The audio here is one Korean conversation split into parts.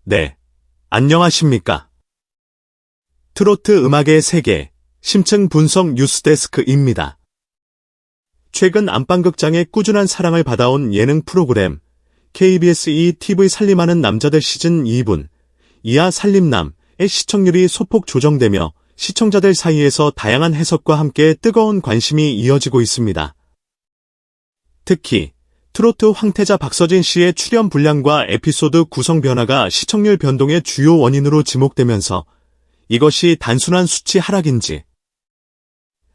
네, 안녕하십니까. 트로트 음악의 세계, 심층 분석 뉴스데스크입니다. 최근 안방극장의 꾸준한 사랑을 받아온 예능 프로그램 KBS ETV 살림하는 남자들 시즌 2분 이하 살림남의 시청률이 소폭 조정되며 시청자들 사이에서 다양한 해석과 함께 뜨거운 관심이 이어지고 있습니다. 특히 트로트 황태자 박서진 씨의 출연 분량과 에피소드 구성 변화가 시청률 변동의 주요 원인으로 지목되면서 이것이 단순한 수치 하락인지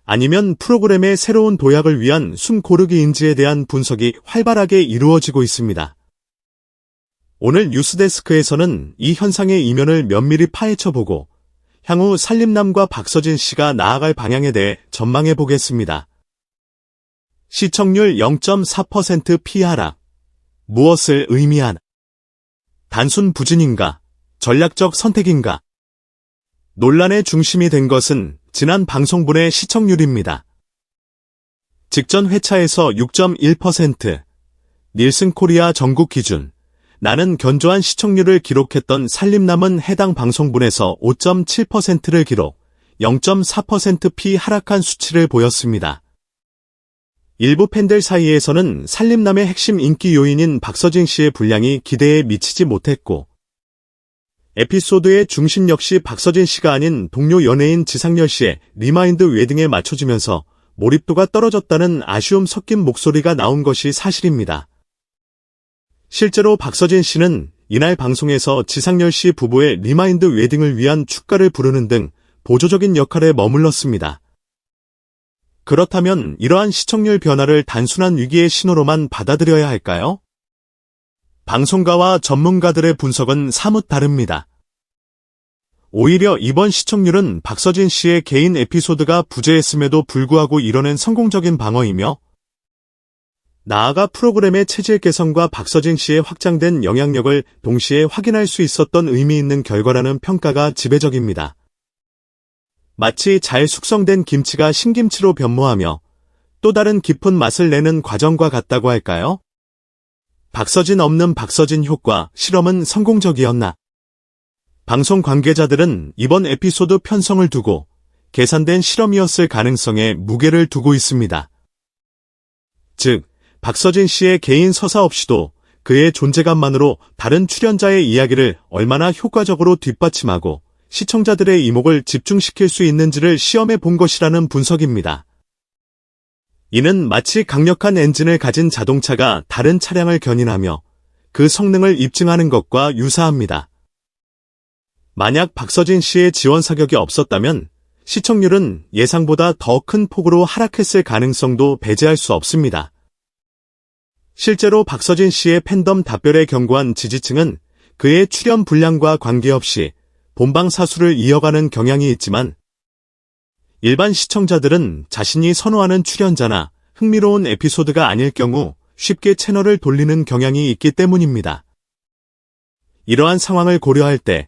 아니면 프로그램의 새로운 도약을 위한 숨 고르기인지에 대한 분석이 활발하게 이루어지고 있습니다. 오늘 뉴스데스크에서는 이 현상의 이면을 면밀히 파헤쳐보고 향후 살림남과 박서진 씨가 나아갈 방향에 대해 전망해 보겠습니다. 시청률 0.4% 피하락. 무엇을 의미하나? 단순 부진인가? 전략적 선택인가? 논란의 중심이 된 것은 지난 방송분의 시청률입니다. 직전 회차에서 6.1%, 닐슨 코리아 전국 기준, 나는 견조한 시청률을 기록했던 살림남은 해당 방송분에서 5.7%를 기록, 0.4% 피하락한 수치를 보였습니다. 일부 팬들 사이에서는 살림남의 핵심 인기 요인인 박서진 씨의 분량이 기대에 미치지 못했고, 에피소드의 중심 역시 박서진 씨가 아닌 동료 연예인 지상렬 씨의 리마인드 웨딩에 맞춰지면서 몰입도가 떨어졌다는 아쉬움 섞인 목소리가 나온 것이 사실입니다. 실제로 박서진 씨는 이날 방송에서 지상렬 씨 부부의 리마인드 웨딩을 위한 축가를 부르는 등 보조적인 역할에 머물렀습니다. 그렇다면 이러한 시청률 변화를 단순한 위기의 신호로만 받아들여야 할까요? 방송가와 전문가들의 분석은 사뭇 다릅니다. 오히려 이번 시청률은 박서진 씨의 개인 에피소드가 부재했음에도 불구하고 이뤄낸 성공적인 방어이며 나아가 프로그램의 체질 개선과 박서진 씨의 확장된 영향력을 동시에 확인할 수 있었던 의미 있는 결과라는 평가가 지배적입니다. 마치 잘 숙성된 김치가 신김치로 변모하며 또 다른 깊은 맛을 내는 과정과 같다고 할까요? 박서진 없는 박서진 효과 실험은 성공적이었나? 방송 관계자들은 이번 에피소드 편성을 두고 계산된 실험이었을 가능성에 무게를 두고 있습니다. 즉, 박서진 씨의 개인 서사 없이도 그의 존재감만으로 다른 출연자의 이야기를 얼마나 효과적으로 뒷받침하고 시청자들의 이목을 집중시킬 수 있는지를 시험해 본 것이라는 분석입니다. 이는 마치 강력한 엔진을 가진 자동차가 다른 차량을 견인하며 그 성능을 입증하는 것과 유사합니다. 만약 박서진 씨의 지원 사격이 없었다면 시청률은 예상보다 더 큰 폭으로 하락했을 가능성도 배제할 수 없습니다. 실제로 박서진 씨의 팬덤 답변에 경고한 지지층은 그의 출연 분량과 관계없이 본방 사수를 이어가는 경향이 있지만 일반 시청자들은 자신이 선호하는 출연자나 흥미로운 에피소드가 아닐 경우 쉽게 채널을 돌리는 경향이 있기 때문입니다. 이러한 상황을 고려할 때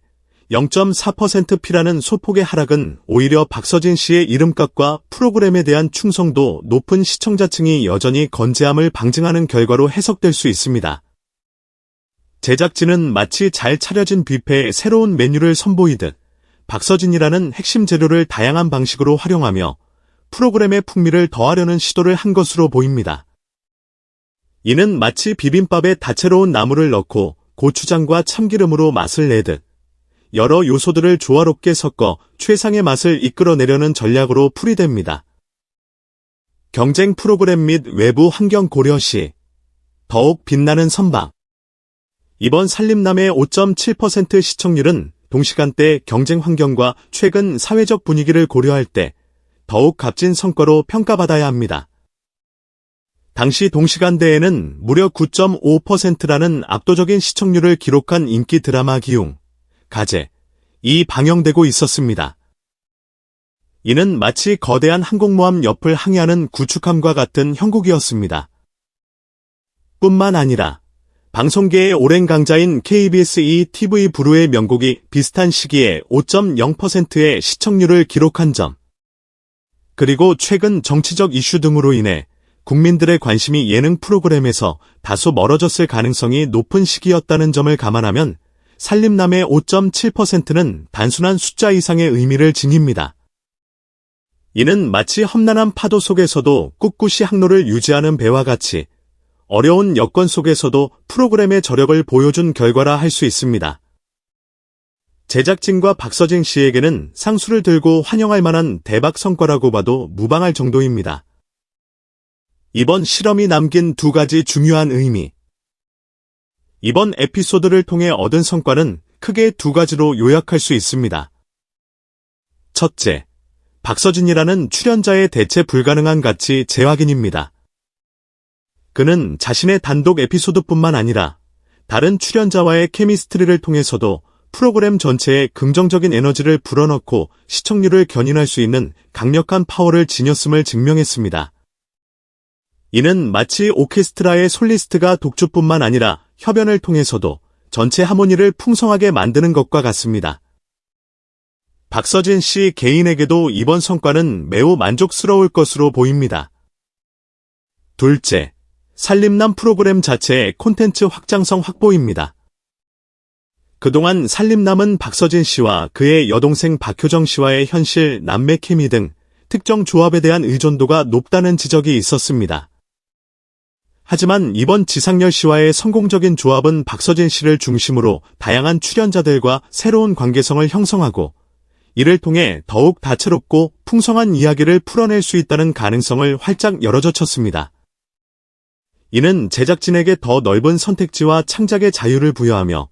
0.4%피라는 소폭의 하락은 오히려 박서진 씨의 이름값과 프로그램에 대한 충성도 높은 시청자층이 여전히 건재함을 방증하는 결과로 해석될 수 있습니다. 제작진은 마치 잘 차려진 뷔페에 새로운 메뉴를 선보이듯 박서진이라는 핵심 재료를 다양한 방식으로 활용하며 프로그램의 풍미를 더하려는 시도를 한 것으로 보입니다. 이는 마치 비빔밥에 다채로운 나물을 넣고 고추장과 참기름으로 맛을 내듯 여러 요소들을 조화롭게 섞어 최상의 맛을 이끌어내려는 전략으로 풀이됩니다. 경쟁 프로그램 및 외부 환경 고려 시 더욱 빛나는 선방. 이번 살림남의 5.7% 시청률은 동시간대 경쟁 환경과 최근 사회적 분위기를 고려할 때 더욱 값진 성과로 평가받아야 합니다. 당시 동시간대에는 무려 9.5%라는 압도적인 시청률을 기록한 인기 드라마 기웅, 가제이 방영되고 있었습니다. 이는 마치 거대한 항공모함 옆을 항해하는 구축함과 같은 형국이었습니다. 뿐만 아니라 방송계의 오랜 강자인 KBS ETV 부루의 명곡이 비슷한 시기에 5.0%의 시청률을 기록한 점, 그리고 최근 정치적 이슈 등으로 인해 국민들의 관심이 예능 프로그램에서 다소 멀어졌을 가능성이 높은 시기였다는 점을 감안하면 살림남의 5.7%는 단순한 숫자 이상의 의미를 지닙니다. 이는 마치 험난한 파도 속에서도 꿋꿋이 항로를 유지하는 배와 같이 어려운 여건 속에서도 프로그램의 저력을 보여준 결과라 할 수 있습니다. 제작진과 박서진 씨에게는 상수를 들고 환영할 만한 대박 성과라고 봐도 무방할 정도입니다. 이번 실험이 남긴 두 가지 중요한 의미. 이번 에피소드를 통해 얻은 성과는 크게 두 가지로 요약할 수 있습니다. 첫째, 박서진이라는 출연자의 대체 불가능한 가치 재확인입니다. 그는 자신의 단독 에피소드뿐만 아니라 다른 출연자와의 케미스트리를 통해서도 프로그램 전체에 긍정적인 에너지를 불어넣고 시청률을 견인할 수 있는 강력한 파워를 지녔음을 증명했습니다. 이는 마치 오케스트라의 솔리스트가 독주뿐만 아니라 협연을 통해서도 전체 하모니를 풍성하게 만드는 것과 같습니다. 박서진 씨 개인에게도 이번 성과는 매우 만족스러울 것으로 보입니다. 둘째, 살림남 프로그램 자체의 콘텐츠 확장성 확보입니다. 그동안 살림남은 박서진 씨와 그의 여동생 박효정 씨와의 현실, 남매 케미 등 특정 조합에 대한 의존도가 높다는 지적이 있었습니다. 하지만 이번 지상렬 씨와의 성공적인 조합은 박서진 씨를 중심으로 다양한 출연자들과 새로운 관계성을 형성하고 이를 통해 더욱 다채롭고 풍성한 이야기를 풀어낼 수 있다는 가능성을 활짝 열어젖혔습니다. 이는 제작진에게 더 넓은 선택지와 창작의 자유를 부여하며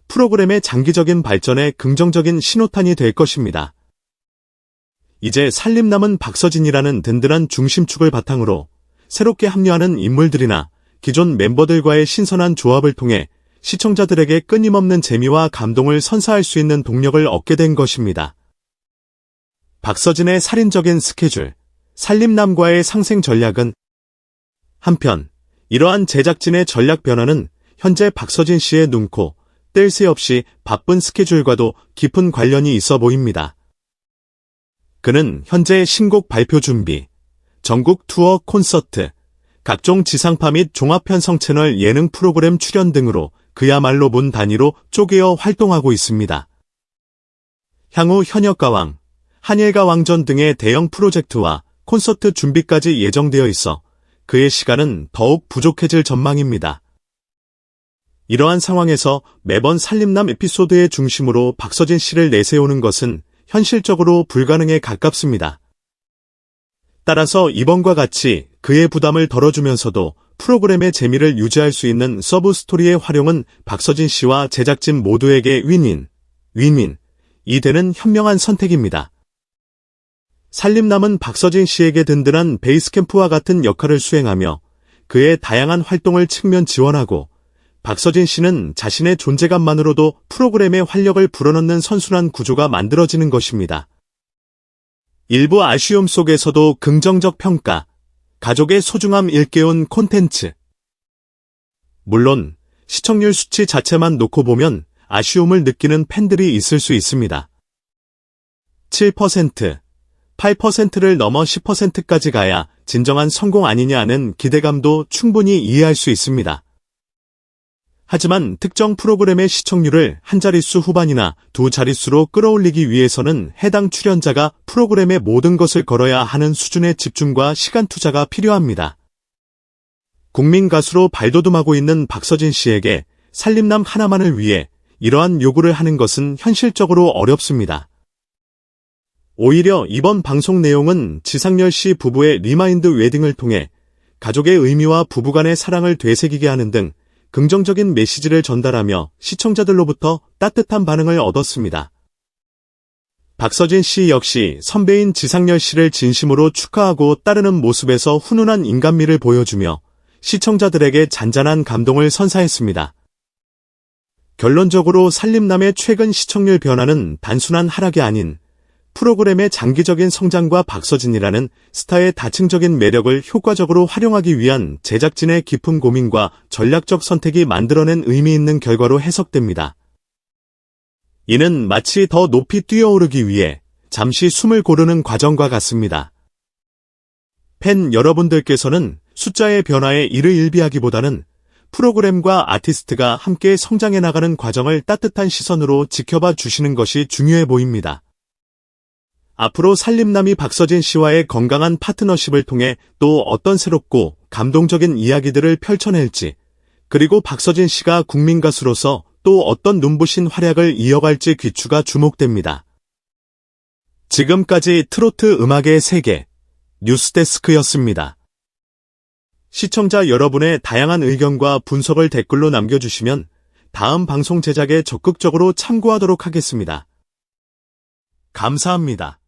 프로그램의 장기적인 발전에 긍정적인 신호탄이 될 것입니다. 이제 살림남은 박서진이라는 든든한 중심축을 바탕으로 새롭게 합류하는 인물들이나 기존 멤버들과의 신선한 조합을 통해 시청자들에게 끊임없는 재미와 감동을 선사할 수 있는 동력을 얻게 된 것입니다. 박서진의 살인적인 스케줄, 살림남과의 상생 전략은 한편 이러한 제작진의 전략 변화는 현재 박서진 씨의 눈코, 뗄 새 없이 바쁜 스케줄과도 깊은 관련이 있어 보입니다. 그는 현재 신곡 발표 준비, 전국 투어 콘서트, 각종 지상파 및 종합편성 채널 예능 프로그램 출연 등으로 그야말로 문 단위로 쪼개어 활동하고 있습니다. 향후 현역가왕, 한일가 왕전 등의 대형 프로젝트와 콘서트 준비까지 예정되어 있어 그의 시간은 더욱 부족해질 전망입니다. 이러한 상황에서 매번 살림남 에피소드의 중심으로 박서진 씨를 내세우는 것은 현실적으로 불가능에 가깝습니다. 따라서 이번과 같이 그의 부담을 덜어주면서도 프로그램의 재미를 유지할 수 있는 서브 스토리의 활용은 박서진 씨와 제작진 모두에게 윈윈이 되는 현명한 선택입니다. 살림남은 박서진 씨에게 든든한 베이스캠프와 같은 역할을 수행하며 그의 다양한 활동을 측면 지원하고 박서진 씨는 자신의 존재감만으로도 프로그램의 활력을 불어넣는 선순환 구조가 만들어지는 것입니다. 일부 아쉬움 속에서도 긍정적 평가, 가족의 소중함 일깨운 콘텐츠. 물론 시청률 수치 자체만 놓고 보면 아쉬움을 느끼는 팬들이 있을 수 있습니다. 7%, 8%를 넘어 10%까지 가야 진정한 성공 아니냐는 기대감도 충분히 이해할 수 있습니다. 하지만 특정 프로그램의 시청률을 한 자릿수 후반이나 두 자릿수로 끌어올리기 위해서는 해당 출연자가 프로그램의 모든 것을 걸어야 하는 수준의 집중과 시간 투자가 필요합니다. 국민 가수로 발돋움하고 있는 박서진 씨에게 살림남 하나만을 위해 이러한 요구를 하는 것은 현실적으로 어렵습니다. 오히려 이번 방송 내용은 지상렬 씨 부부의 리마인드 웨딩을 통해 가족의 의미와 부부간의 사랑을 되새기게 하는 등 긍정적인 메시지를 전달하며 시청자들로부터 따뜻한 반응을 얻었습니다. 박서진 씨 역시 선배인 지상렬 씨를 진심으로 축하하고 따르는 모습에서 훈훈한 인간미를 보여주며 시청자들에게 잔잔한 감동을 선사했습니다. 결론적으로 살림남의 최근 시청률 변화는 단순한 하락이 아닌 프로그램의 장기적인 성장과 박서진이라는 스타의 다층적인 매력을 효과적으로 활용하기 위한 제작진의 깊은 고민과 전략적 선택이 만들어낸 의미 있는 결과로 해석됩니다. 이는 마치 더 높이 뛰어오르기 위해 잠시 숨을 고르는 과정과 같습니다. 팬 여러분들께서는 숫자의 변화에 이를 일비하기보다는 프로그램과 아티스트가 함께 성장해 나가는 과정을 따뜻한 시선으로 지켜봐 주시는 것이 중요해 보입니다. 앞으로 살림남이 박서진 씨와의 건강한 파트너십을 통해 또 어떤 새롭고 감동적인 이야기들을 펼쳐낼지, 그리고 박서진 씨가 국민 가수로서 또 어떤 눈부신 활약을 이어갈지 귀추가 주목됩니다. 지금까지 트로트 음악의 세계 뉴스데스크였습니다. 시청자 여러분의 다양한 의견과 분석을 댓글로 남겨주시면 다음 방송 제작에 적극적으로 참고하도록 하겠습니다. 감사합니다.